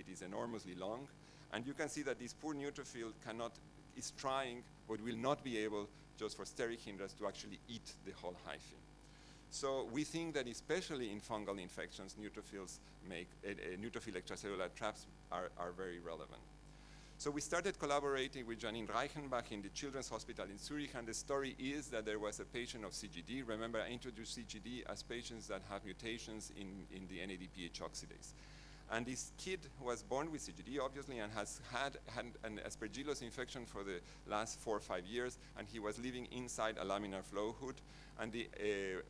it is enormously long. And you can see that this poor neutrophil is trying, but will not be able, just for steric hindrance, to actually eat the whole hyphae. So we think that especially in fungal infections, neutrophils neutrophil extracellular traps are very relevant. So we started collaborating with Janine Reichenbach in the Children's Hospital in Zurich, and the story is that there was a patient of CGD. Remember, I introduced CGD as patients that have mutations in the NADPH oxidase. And this kid was born with CGD, obviously, and has had an aspergillus infection for the last 4 or 5 years, and he was living inside a laminar flow hood, and the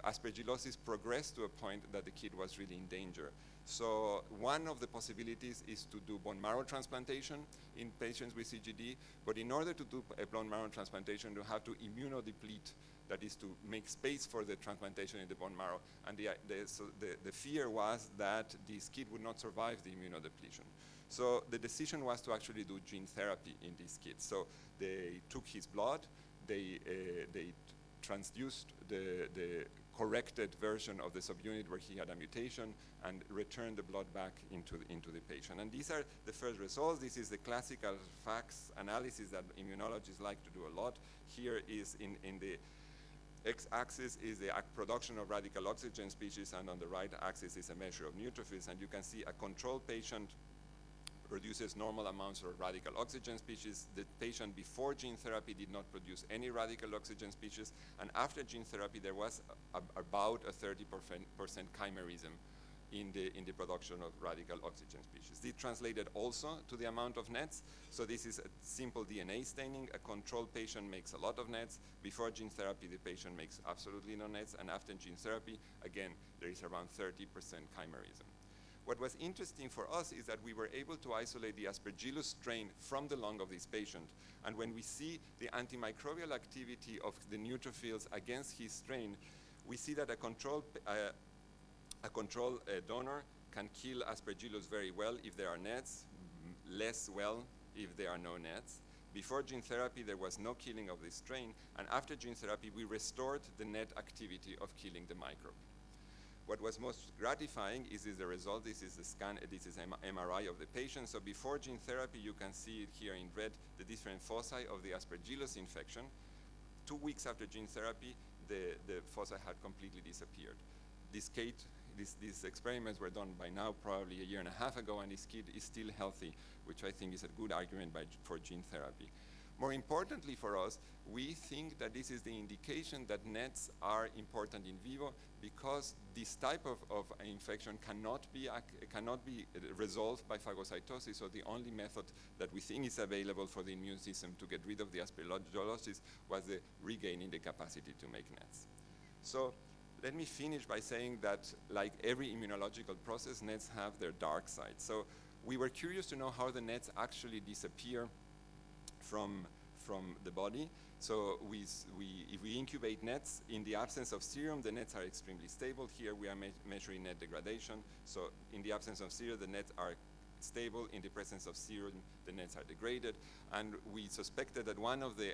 aspergillosis progressed to a point that the kid was really in danger. So one of the possibilities is to do bone marrow transplantation in patients with CGD, but in order to do a bone marrow transplantation, you have to immunodeplete, that is to make space for the transplantation in the bone marrow. And the fear was that this kid would not survive the immunodepletion. So the decision was to actually do gene therapy in this kid. So they took his blood, they transduced the corrected version of the subunit where he had a mutation and returned the blood back into the patient. And these are the first results. This is the classical FACS analysis that immunologists like to do a lot. Here is in the x-axis is the production of radical oxygen species, and on the right axis is a measure of neutrophils. And you can see a control patient produces normal amounts of radical oxygen species. The patient before gene therapy did not produce any radical oxygen species, and after gene therapy there was about a 30% chimerism in the production of radical oxygen species. This translated also to the amount of nets. So this is a simple DNA staining. A control patient makes a lot of nets. Before gene therapy, the patient makes absolutely no nets, and after gene therapy, again, there is around 30% chimerism. What was interesting for us is that we were able to isolate the Aspergillus strain from the lung of this patient. And when we see the antimicrobial activity of the neutrophils against his strain, we see that a control donor can kill Aspergillus very well if there are nets, less well if there are no nets. Before gene therapy, there was no killing of this strain, and after gene therapy, we restored the net activity of killing the microbe. What was most gratifying is the result. This is the scan, this is MRI of the patient. So before gene therapy, you can see it here in red, the different foci of the Aspergillus infection. 2 weeks after gene therapy, the foci had completely disappeared. These experiments were done by now probably a year and a half ago, and this kid is still healthy, which I think is a good argument for gene therapy. More importantly for us, we think that this is the indication that nets are important in vivo, because this type of infection cannot be resolved by phagocytosis. So the only method that we think is available for the immune system to get rid of the aspergillosis was the regaining the capacity to make nets. So let me finish by saying that, like every immunological process, nets have their dark side. So we were curious to know how the nets actually disappear from the body. So if we incubate nets, in the absence of serum, the nets are extremely stable. Here we are measuring net degradation. So in the absence of serum, the nets are stable. In the presence of serum, the nets are degraded. And we suspected that one of the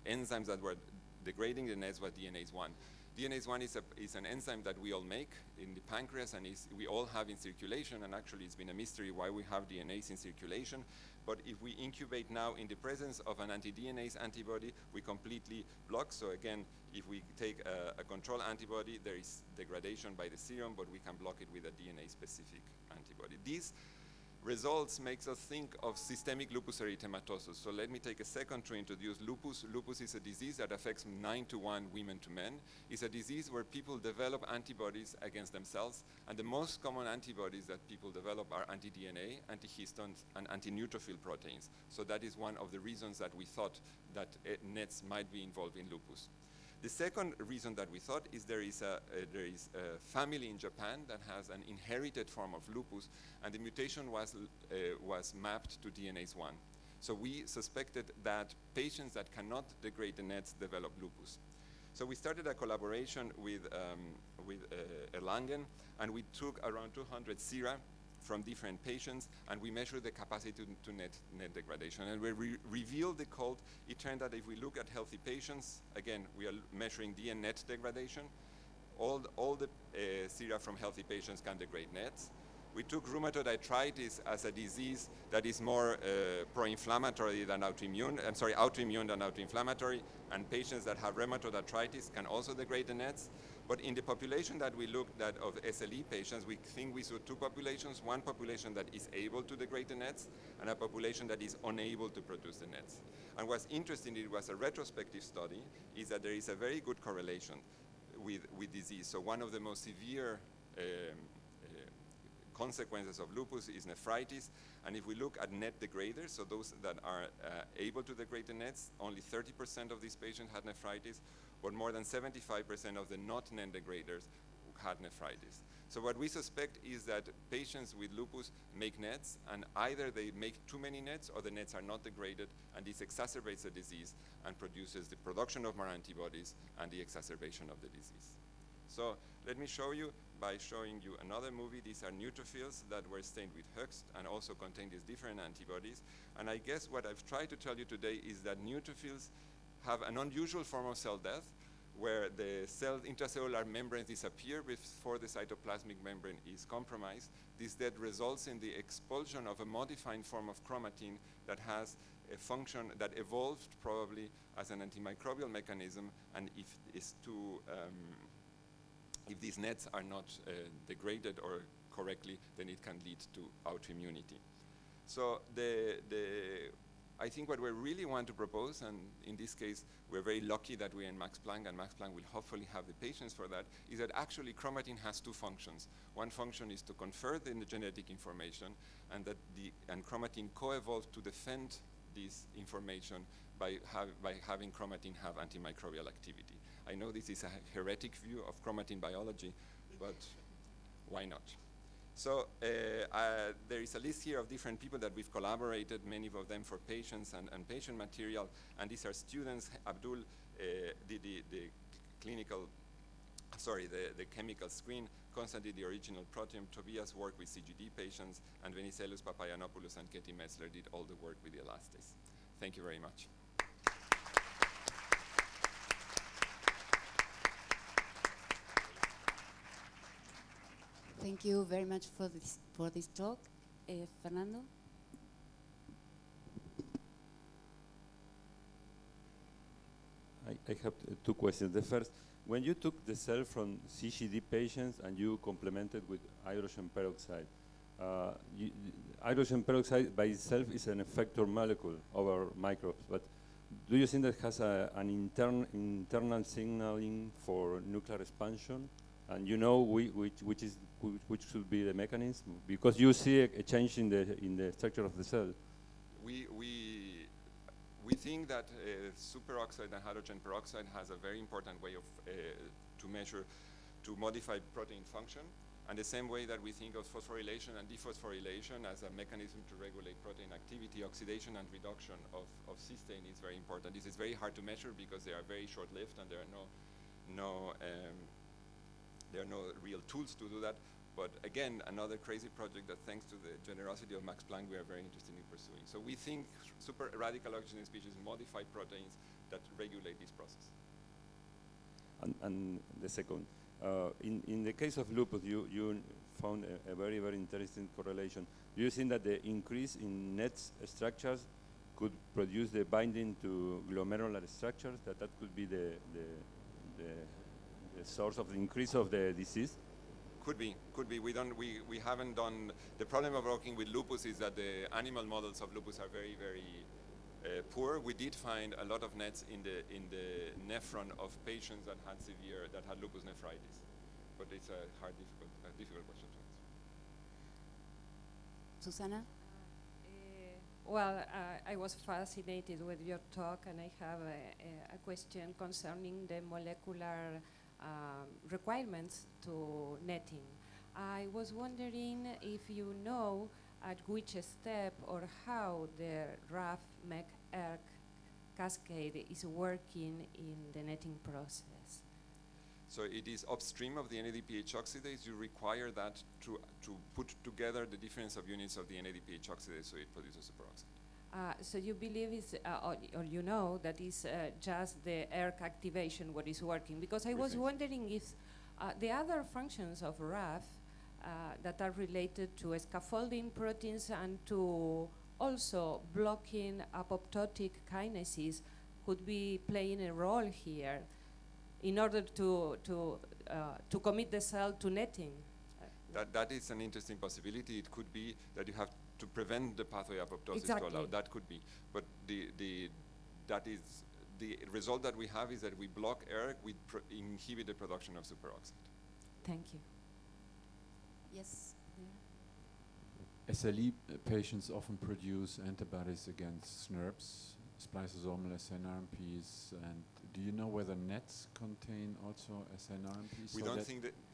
enzymes that were degrading the nets was DNase 1. DNase 1 is an enzyme that we all make in the pancreas, and we all have in circulation, and actually it's been a mystery why we have DNase in circulation. But if we incubate now in the presence of an anti-DNase antibody, we completely block. So again, if we take a control antibody, there is degradation by the serum, but we can block it with a DNA-specific antibody. These results makes us think of systemic lupus erythematosus. So let me take a second to introduce lupus. Lupus is a disease that affects 9-to-1 women to men. It's a disease where people develop antibodies against themselves, and the most common antibodies that people develop are anti-DNA, antihistones, and anti-neutrophil proteins. So that is one of the reasons that we thought that nets might be involved in lupus. The second reason that we thought is there is a family in Japan that has an inherited form of lupus, and the mutation was mapped to DNase 1. So we suspected that patients that cannot degrade the nets develop lupus. So we started a collaboration with Erlangen, and we took around 200 sera from different patients, and we measured the capacity to net degradation. And we revealed the code. It turned out if we look at healthy patients, again, we are measuring DNA net degradation. All the sera from healthy patients can degrade nets. We took rheumatoid arthritis as a disease that is more pro-inflammatory than autoimmune, autoimmune than autoinflammatory, and patients that have rheumatoid arthritis can also degrade the NETs. But in the population that we looked at of SLE patients, we think we saw two populations, one population that is able to degrade the NETs, and a population that is unable to produce the NETs. And what's interesting, it was a retrospective study, is that there is a very good correlation with disease. So one of the most severe consequences of lupus is nephritis, and if we look at NET degraders, so those that are able to degrade the NETs, only 30% of these patients had nephritis, but more than 75% of the not NET degraders had nephritis. So what we suspect is that patients with lupus make NETs, and either they make too many NETs or the NETs are not degraded, and this exacerbates the disease and produces the production of more antibodies and the exacerbation of the disease. So let me show you by showing you another movie. These are neutrophils that were stained with Hux and also contain these different antibodies. And I guess what I've tried to tell you today is that neutrophils have an unusual form of cell death where the cell intracellular membranes disappear before the cytoplasmic membrane is compromised. This death results in the expulsion of a modified form of chromatin that has a function that evolved probably as an antimicrobial mechanism, and if these NETs are not degraded or correctly, then it can lead to autoimmunity. So I think what we really want to propose, and in this case, we're very lucky that we're in Max Planck, and Max Planck will hopefully have the patients for that, is that actually chromatin has two functions. One function is to confer the genetic information, and that chromatin co-evolved to defend this information by having chromatin have antimicrobial activity. I know this is a heretic view of chromatin biology, but why not? So there is a list here of different people that we've collaborated, many of them for patients and patient material, and these are students. Abdul did the chemical screen, Konstantin the original proteome, Tobias worked with CGD patients, and Venizelos Papayanopoulos and Katie Metzler did all the work with the elastase. Thank you very much. Thank you very much for this talk. Fernando? I have two questions. The first, when you took the cell from CGD patients and you complemented with hydrogen peroxide, hydrogen peroxide by itself is an effector molecule over microbes, but do you think that has an internal signaling for nuclear expansion? And you know which should be the mechanism? Because you see a change in the structure of the cell. We think that superoxide and hydrogen peroxide has a very important way of to modify protein function, and the same way that we think of phosphorylation and dephosphorylation as a mechanism to regulate protein activity, oxidation and reduction of cysteine is very important. This is very hard to measure because they are very short-lived and there are no real tools to do that. But again, another crazy project that, thanks to the generosity of Max Planck, we are very interested in pursuing. So we think super radical oxygen species modify proteins that regulate this process. And the second, in the case of lupus, you found a very, very interesting correlation. Do you think that the increase in NET structures could produce the binding to glomerular structures, that could be the source of the increase of the disease? Could be. We haven't done. The problem of working with lupus is that the animal models of lupus are very, very poor. We did find a lot of NETs in the nephron of patients that had lupus nephritis, but it's a difficult question to answer. Susana? Well, I was fascinated with your talk, and I have a question concerning the molecular requirements to netting. I was wondering if you know at which step or how the RAF-MEK-ERK cascade is working in the netting process. So it is upstream of the NADPH oxidase. You require that to put together the difference of units of the NADPH oxidase so it produces superoxide. So you believe it's, or you know that is just the ERK activation what is working? Because I was wondering if the other functions of RAF that are related to scaffolding proteins and to also blocking apoptotic kinases could be playing a role here in order to commit the cell to netting. That is an interesting possibility. It could be that you have to prevent the pathway apoptosis to allow. Exactly. That could be. But the result that we have is that we block ERK, we inhibit the production of superoxide. Thank you. Yes. SLE patients often produce antibodies against SNRPs, spliceosomal SNRMPs, and do you know whether nets contain also SNRMPs?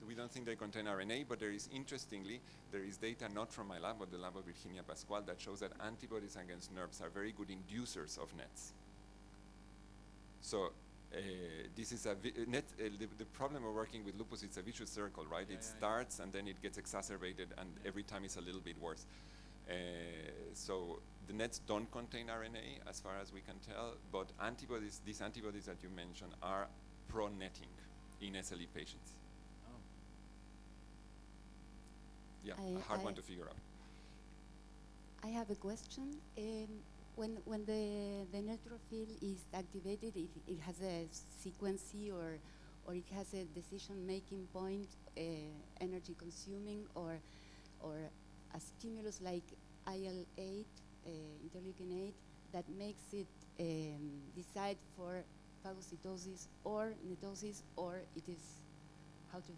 We don't think they contain RNA, but there is, interestingly, there is data not from my lab, but the lab of Virginia Pascual that shows that antibodies against NERPs are very good inducers of nets. So this is the problem of working with lupus, it's a vicious circle, right? It starts and then it gets exacerbated, and every time it's a little bit worse. So the nets don't contain RNA as far as we can tell, but antibodies, these antibodies that you mentioned, are pro-netting in SLE patients. Oh. Yeah, a hard one to figure out. I have a question. When the neutrophil is activated, it has a sequence or it has a decision-making point, energy consuming, or a stimulus like IL-8, interleukin-8, that makes it decide for phagocytosis or netosis, or it is how to?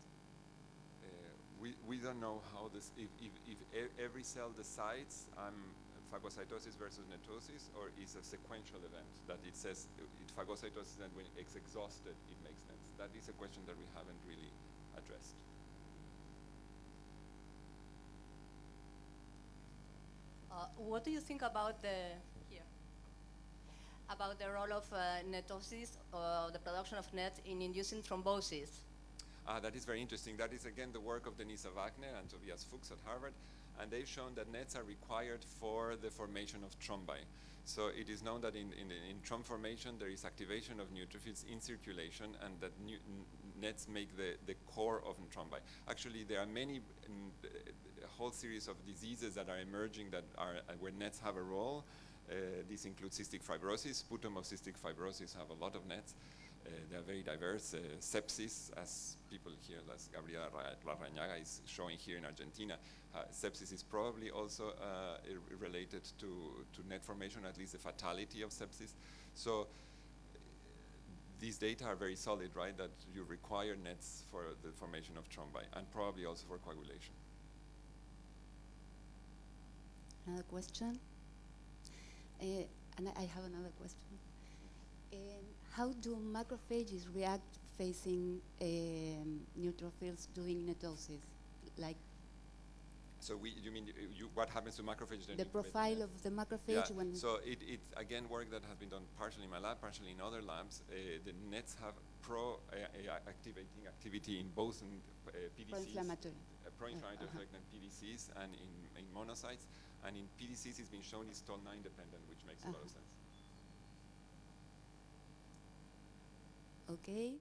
We don't know how this, if every cell decides phagocytosis versus netosis, or is a sequential event that it says phagocytosis and when it's exhausted it makes sense. That is a question that we haven't really addressed. What do you think about the role of netosis or the production of nets in inducing thrombosis? That is very interesting. That is again the work of Denisa Wagner and Tobias Fuchs at Harvard, and they've shown that nets are required for the formation of thrombi. So it is known that in thromb formation there is activation of neutrophils in circulation, and that nets make the core of thrombi. Actually, there are many, a whole series of diseases that are emerging that are where nets have a role. These include cystic fibrosis. Sputum of cystic fibrosis have a lot of nets. They are very diverse. Sepsis, as people here, as Gabriela Larrañaga is showing here in Argentina, sepsis is probably also related to net formation, at least the fatality of sepsis. So these data are very solid, right, that you require nets for the formation of thrombi, and probably also for coagulation. Another question? And I have another question. How do macrophages react facing neutrophils doing netosis? Like, so you mean what happens to macrophages? the profile of the macrophage when... So it's again work that has been done partially in my lab, partially in other labs. The nets have pro-activating activity in both PDCs, pro-inflammatory. Pro-inflammatory effect in PDCs and in monocytes. And in PDCs it's been shown it's Toll9 dependent, which makes a lot of sense. Okay.